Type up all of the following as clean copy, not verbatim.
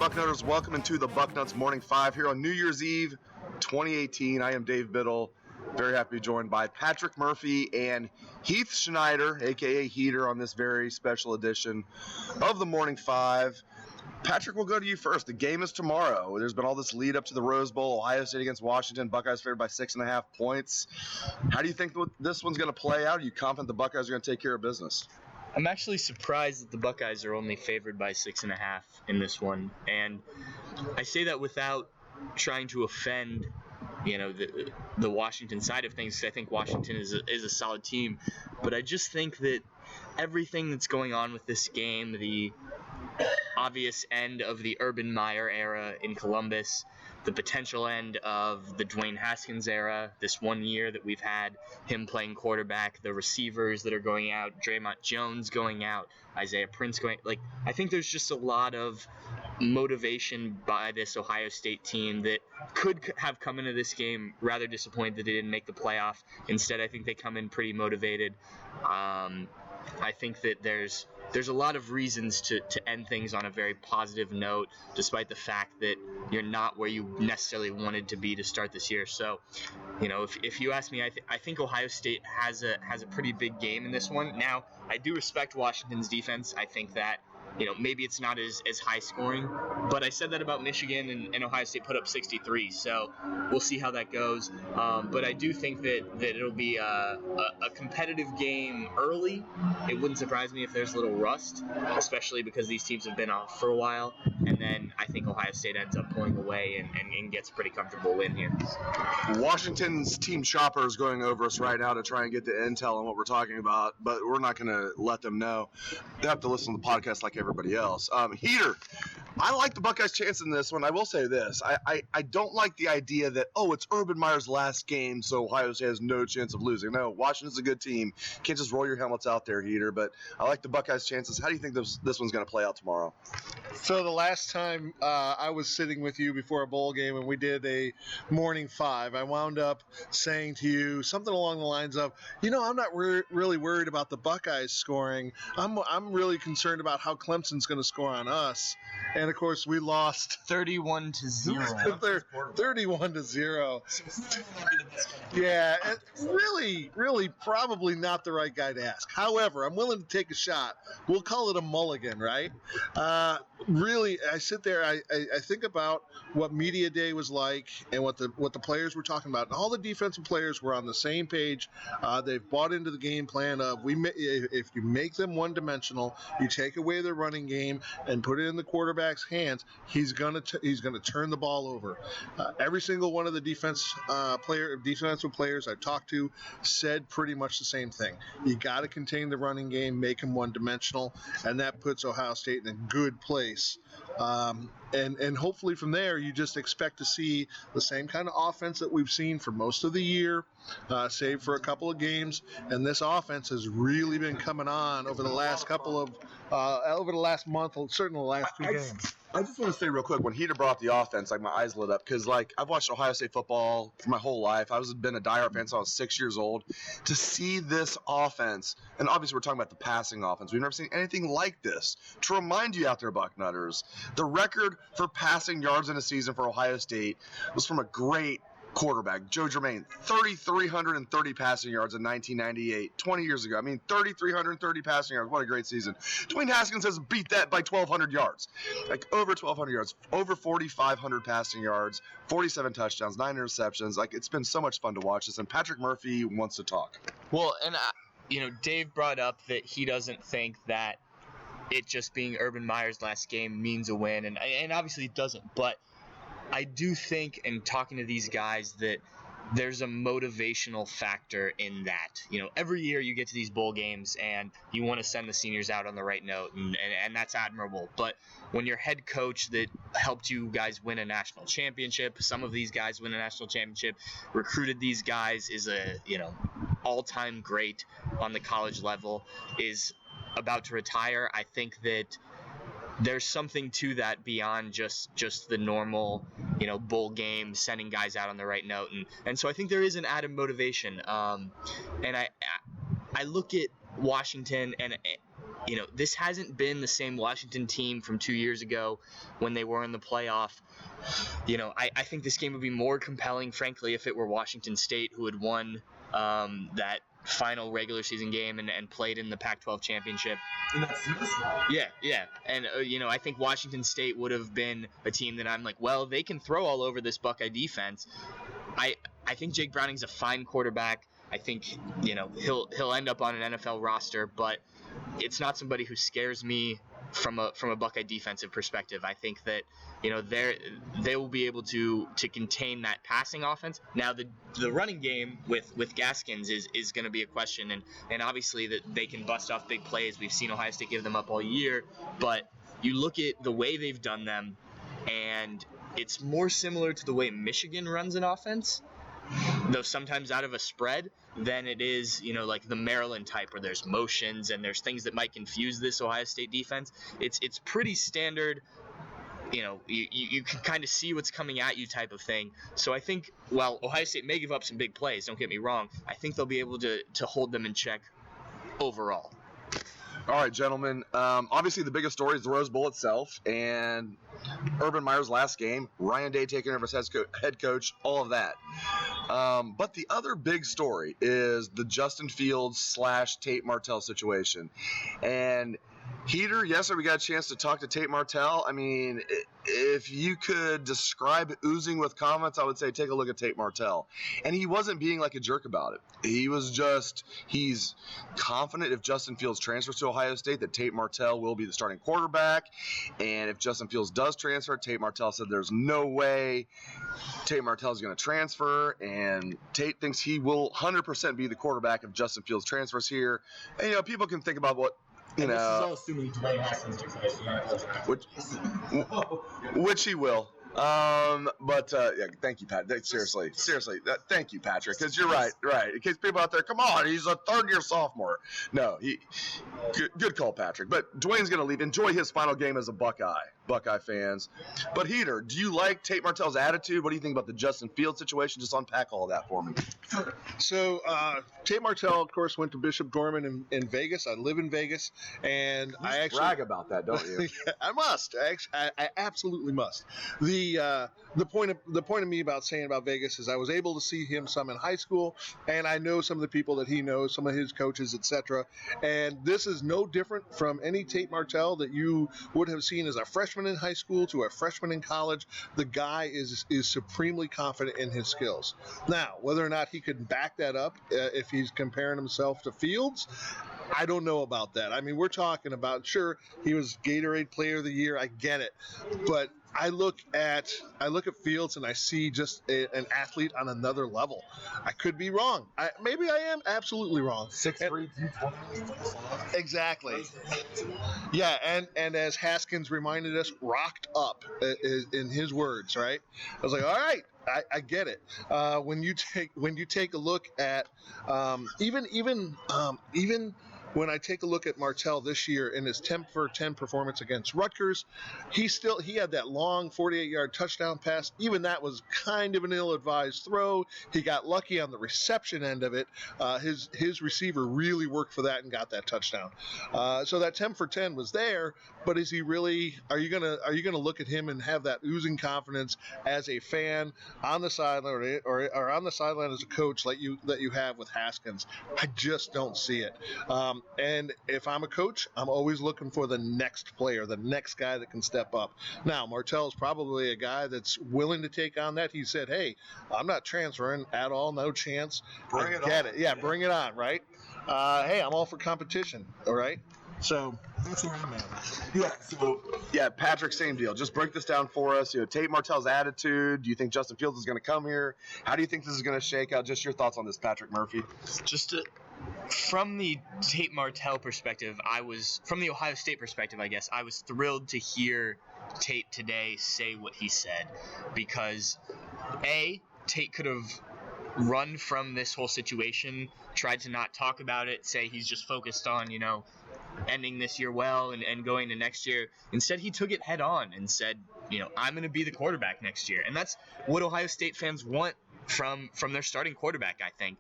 Bucknutters? Welcome into the Bucknuts Morning 5 here on New Year's Eve 2018. I am Dave Biddle. Very happy to be joined by Patrick Murphy and Heath Schneider, a.k.a. Heater, on this very special edition of the Morning 5. Patrick, we'll go to you first. The game is tomorrow. There's been all this lead up to the Rose Bowl. Ohio State against Washington. Buckeyes favored by 6.5 points. How do you think this one's going to play out? Are you confident the Buckeyes are going to take care of business? I'm actually surprised that the Buckeyes are only favored by 6.5 in this one. And I say that without trying to offend, the Washington side of things, because I think Washington is a solid team. But I just think that everything that's going on with this game, the obvious end of the Urban Meyer era in Columbus, the potential end of the Dwayne Haskins era, this 1 year that we've had him playing quarterback, the receivers that are going out, Draymond Jones going out, Isaiah Prince going, I think there's just a lot of motivation by this Ohio State team that could have come into this game rather disappointed that they didn't make the playoff. Instead, I think they come in pretty motivated. I think that there's a lot of reasons to end things on a very positive note, despite the fact that you're not where you necessarily wanted to be to start this year. So, if you ask me, I think Ohio State has a pretty big game in this one. Now, I do respect Washington's defense. I think that maybe it's not as high scoring, but I said that about Michigan, and Ohio State put up 63, so we'll see how that goes. But I do think that it'll be a competitive game early. It wouldn't surprise me if there's a little rust, especially because these teams have been off for a while, and then I think Ohio State ends up pulling away and gets a pretty comfortable win here. Washington's team shopper is going over us right now to try and get the intel on what we're talking about, but we're not going to let them know. They have to listen to the podcast like everybody else. Heater, I like the Buckeyes' chance in this one. I will say this. I don't like the idea that, it's Urban Meyer's last game, so Ohio State has no chance of losing. No, Washington's a good team. Can't just roll your helmets out there, Heater, but I like the Buckeyes' chances. How do you think this one's going to play out tomorrow? So the last time I was sitting with you before a bowl game and we did a Morning 5, I wound up saying to you something along the lines of, I'm not really worried about the Buckeyes scoring. I'm really concerned about how Clemson's going to score on us. And, of course, we lost 31-0. 31-0. Yeah, really probably not the right guy to ask. However, I'm willing to take a shot. We'll call it a mulligan, right? Really, I sit there, I think about what media day was like and what the players were talking about. And all the defensive players were on the same page. They've bought into the game plan of if you make them one-dimensional, you take away their running game and put it in the quarterback's hands, he's gonna turn the ball over. Every single one of the defensive players I've talked to said pretty much the same thing. You got to contain the running game, make him one-dimensional, and that puts Ohio State in a good place. And hopefully from there, you just expect to see the same kind of offense that we've seen for most of the year, save for a couple of games. And this offense has really been coming on over the last month, certainly the last 2 games. I just want to say real quick, when Heater brought up the offense, my eyes lit up because, I've watched Ohio State football for my whole life. I've been a diehard fan since I was 6 years old. To see this offense, and obviously we're talking about the passing offense. We've never seen anything like this. To remind you out there, Bucknutters, the record for passing yards in a season for Ohio State was from a great quarterback, Joe Germain, 3,330 passing yards in 1998, 20 years ago. 3,330 passing yards. What a great season. Dwayne Haskins has beat that by 1,200 yards. Over 1,200 yards, over 4,500 passing yards, 47 touchdowns, 9 interceptions. It's been so much fun to watch this, and Patrick Murphy wants to talk. Well, and, Dave brought up that he doesn't think that it just being Urban Meyer's last game means a win, and obviously it doesn't, but I do think, in talking to these guys, that there's a motivational factor in that. Every year you get to these bowl games and you want to send the seniors out on the right note, and that's admirable. But when your head coach that helped you guys win a national championship, some of these guys win a national championship, recruited these guys, is a all-time great on the college level, is about to retire, I think that there's something to that beyond just the normal, bowl game, sending guys out on the right note. And so I think there is an added motivation. And I look at Washington, and this hasn't been the same Washington team from 2 years ago when they were in the playoff. I think this game would be more compelling, frankly, if it were Washington State who had won that final regular season game and played in the Pac-12 championship. Yeah. And, I think Washington State would have been a team that I'm like, well, they can throw all over this Buckeye defense. I think Jake Browning's a fine quarterback. I think, he'll end up on an NFL roster, but it's not somebody who scares me from a Buckeye defensive perspective. I think that, they will be able to contain that passing offense. Now the running game with Gaskins is going to be a question, and obviously that they can bust off big plays. We've seen Ohio State give them up all year, but you look at the way they've done them, and it's more similar to the way Michigan runs an offense, though sometimes out of a spread, than it is, like the Maryland type where there's motions and there's things that might confuse this Ohio State defense. It's pretty standard. You can kind of see what's coming at you type of thing. So I think, while Ohio State may give up some big plays, don't get me wrong, I think they'll be able to hold them in check overall. All right, gentlemen. Obviously, the biggest story is the Rose Bowl itself, and Urban Meyer's last game, Ryan Day taking over as head coach, all of that. But the other big story is the Justin Fields / Tate Martell situation. And Heater, yesterday we got a chance to talk to Tate Martell. I mean, if you could describe oozing with comments, I would say take a look at Tate Martell. And he wasn't being like a jerk about it. He's confident if Justin Fields transfers to Ohio State that Tate Martell will be the starting quarterback. And if Justin Fields does transfer, Tate Martell said there's no way Tate Martell is going to transfer. And Tate thinks he will 100% be the quarterback if Justin Fields transfers here. And, people can think about what, this is all assuming Dwayne Haskins declares the NFL draft. Which he will. Thank you, Pat. Seriously, thank you, Patrick, because you're right. In case people out there, come on, he's a third-year sophomore. No, good call, Patrick. But Dwayne's going to leave. Enjoy his final game as a Buckeye fans. But Heater, do you like Tate Martell's attitude? What do you think about the Justin Fields situation? Just unpack all of that for me. So Tate Martell, of course, went to Bishop Gorman in Vegas. I live in Vegas, and I actually brag about that, don't you? Yeah, I must. I absolutely must. The point of me about saying about Vegas is I was able to see him some in high school, and I know some of the people that he knows, some of his coaches, etc. And this is no different from any Tate Martell that you would have seen as a freshman in high school to a freshman in college. The guy is supremely confident in his skills. Now, whether or not he could back that up if he's comparing himself to Fields, I don't know about that. I mean, we're talking about, sure, he was Gatorade Player of the Year. I get it, but I look at Fields and I see just an athlete on another level. I could be wrong. Maybe I am absolutely wrong. 6'3", 220. Exactly. Yeah, and as Haskins reminded us, rocked up in his words, right? I was like, all right. I get it. When you take a look at even when I take a look at Martell this year in his 10 for 10 performance against Rutgers, he had that long 48-yard touchdown pass. Even that was kind of an ill-advised throw. He got lucky on the reception end of it. His receiver really worked for that and got that touchdown. So that 10 for 10 was there, but is he really? Are you gonna look at him and have that oozing confidence as a fan on the sideline or on the sideline as a coach that you have with Haskins? I just don't see it. And if I'm a coach, I'm always looking for the next player, the next guy that can step up. Now, Martell is probably a guy that's willing to take on that. He said, hey, I'm not transferring at all, no chance. Bring it on. Get it. Yeah, bring it on, right? Hey, I'm all for competition, all right? So that's where I'm at. Yeah, Patrick, same deal. Just break this down for us. Tate Martell's attitude. Do you think Justin Fields is going to come here? How do you think this is going to shake out? Just your thoughts on this, Patrick Murphy. From the Tate Martell perspective, from the Ohio State perspective, I guess, I was thrilled to hear Tate today say what he said, because Tate could have run from this whole situation, tried to not talk about it, say he's just focused on, ending this year well and going to next year. Instead, he took it head on and said, I'm going to be the quarterback next year. And that's what Ohio State fans want from their starting quarterback, I think,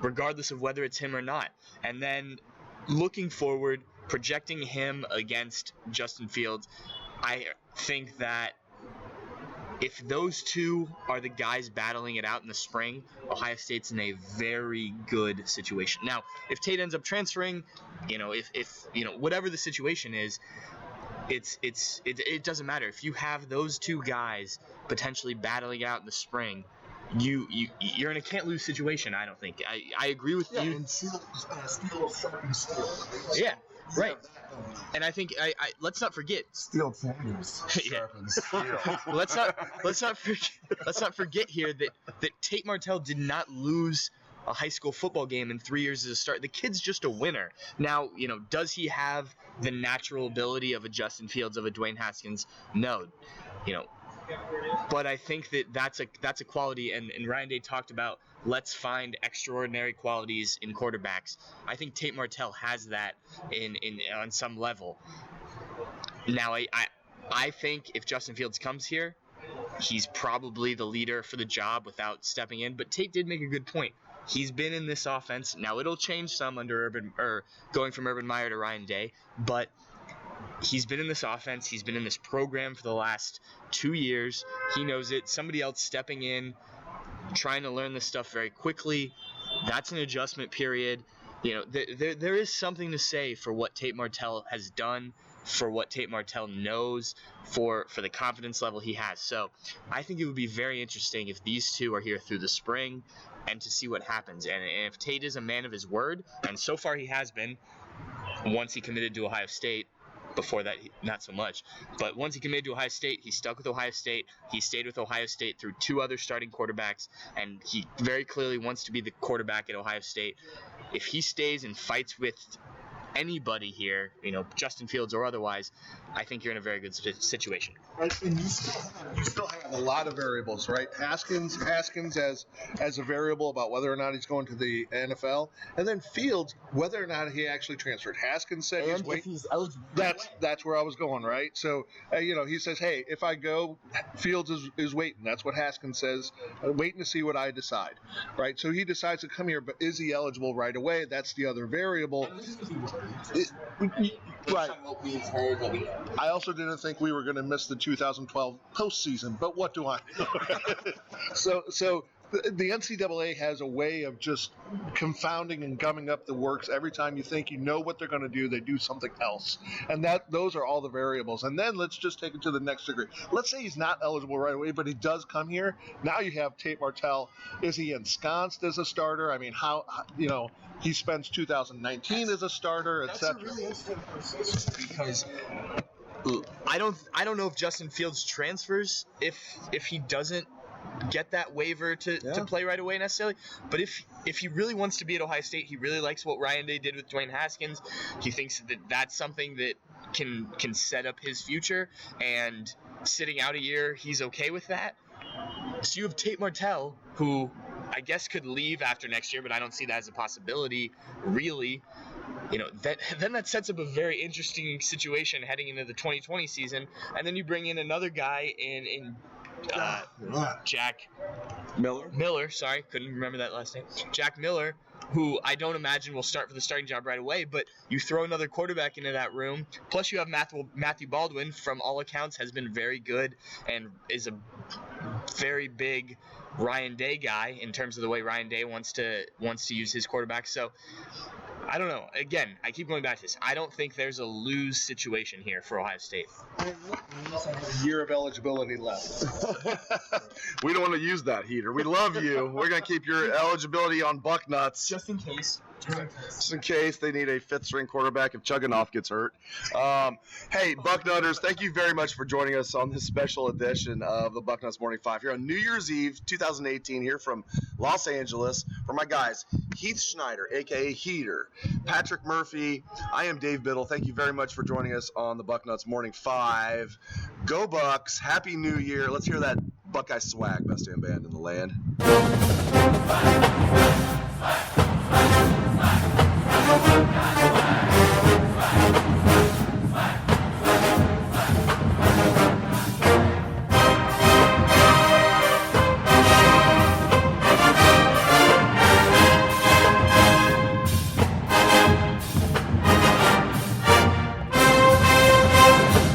regardless of whether it's him or not. And then looking forward, projecting him against Justin Fields, I think that if those two are the guys battling it out in the spring, Ohio State's in a very good situation. Now, if Tate ends up transferring, if whatever the situation is, it doesn't matter. If you have those two guys potentially battling out in the spring, you're in a can't lose situation. I don't think. I agree with you. And steel sharpens steel. Yeah, right. And I think let's not forget Steel fingers sharpens steel. let's not forget here that Tate Martell did not lose a high school football game in 3 years as a start. The kid's just a winner. Now, does he have the natural ability of a Justin Fields, of a Dwayne Haskins? No. But I think that's a quality, and Ryan Day talked about, let's find extraordinary qualities in quarterbacks. I think Tate Martell has that in on some level. Now, I think if Justin Fields comes here, he's probably the leader for the job without stepping in. But Tate did make a good point. He's been in this offense. Now, it'll change some under going from Urban Meyer to Ryan Day, but he's been in this offense. He's been in this program for the last 2 years. He knows it. Somebody else stepping in, trying to learn this stuff very quickly, that's an adjustment period. There is something to say for what Tate Martell has done, for what Tate Martell knows, for the confidence level he has. So I think it would be very interesting if these two are here through the spring and to see what happens. And if Tate is a man of his word, and so far he has been, once he committed to Ohio State. Before that, not so much. But once he committed to Ohio State, he stuck with Ohio State. He stayed with Ohio State through 2 other starting quarterbacks, and he very clearly wants to be the quarterback at Ohio State. If he stays and fights with anybody here, Justin Fields or otherwise, I think you're in a very good situation. Right, and you still have a lot of variables, right? Haskins as a variable about whether or not he's going to the NFL, and then Fields, whether or not he actually transferred. Haskins said And if he's eligible. That's where I was going, right? So, he says, hey, if I go, Fields is waiting. That's what Haskins says, waiting to see what I decide, right? So he decides to come here, but is he eligible right away? That's the other variable. Right. I also didn't think we were going to miss the 2012 postseason, but what do I know? So the NCAA has a way of just confounding and gumming up the works. Every time you think you know what they're going to do, they do something else. And those are all the variables. And then let's just take it to the next degree. Let's say he's not eligible right away, but he does come here. Now you have Tate Martell. Is he ensconced as a starter? I mean, how he spends 2019 as a starter, etc. That's a really interesting conversation because I don't know if Justin Fields transfers if he doesn't get that waiver to play right away necessarily. But if he really wants to be at Ohio State, he really likes what Ryan Day did with Dwayne Haskins. He thinks that that's something that can set up his future, and sitting out a year, he's okay with that. So you have Tate Martell, who I guess could leave after next year, but I don't see that as a possibility, really. That sets up a very interesting situation heading into the 2020 season. And then you bring in another guy in Jack Miller, sorry, couldn't remember that last name. Jack Miller, who I don't imagine will start for the starting job right away, but you throw another quarterback into that room, plus you have Matthew Baldwin, from all accounts has been very good and is a very big Ryan Day guy in terms of the way Ryan Day wants to use his quarterback. So I don't know. Again, I keep going back to this. I don't think there's a lose situation here for Ohio State. A year of eligibility left. We don't want to use that, Heater. We love you. We're going to keep your eligibility on Bucknuts. just in case. Just in case they need a 5th-string quarterback if Chugginoff gets hurt. Hey, Bucknutters, thank you very much for joining us on this special edition of the Bucknuts Morning 5 here on New Year's Eve 2018 here from Los Angeles. For my guys, Heath Schneider, a.k.a. Heater, Patrick Murphy, I am Dave Biddle. Thank you very much for joining us on the Bucknuts Morning 5. Go Bucks. Happy New Year. Let's hear that Buckeye swag, best damn band in the land.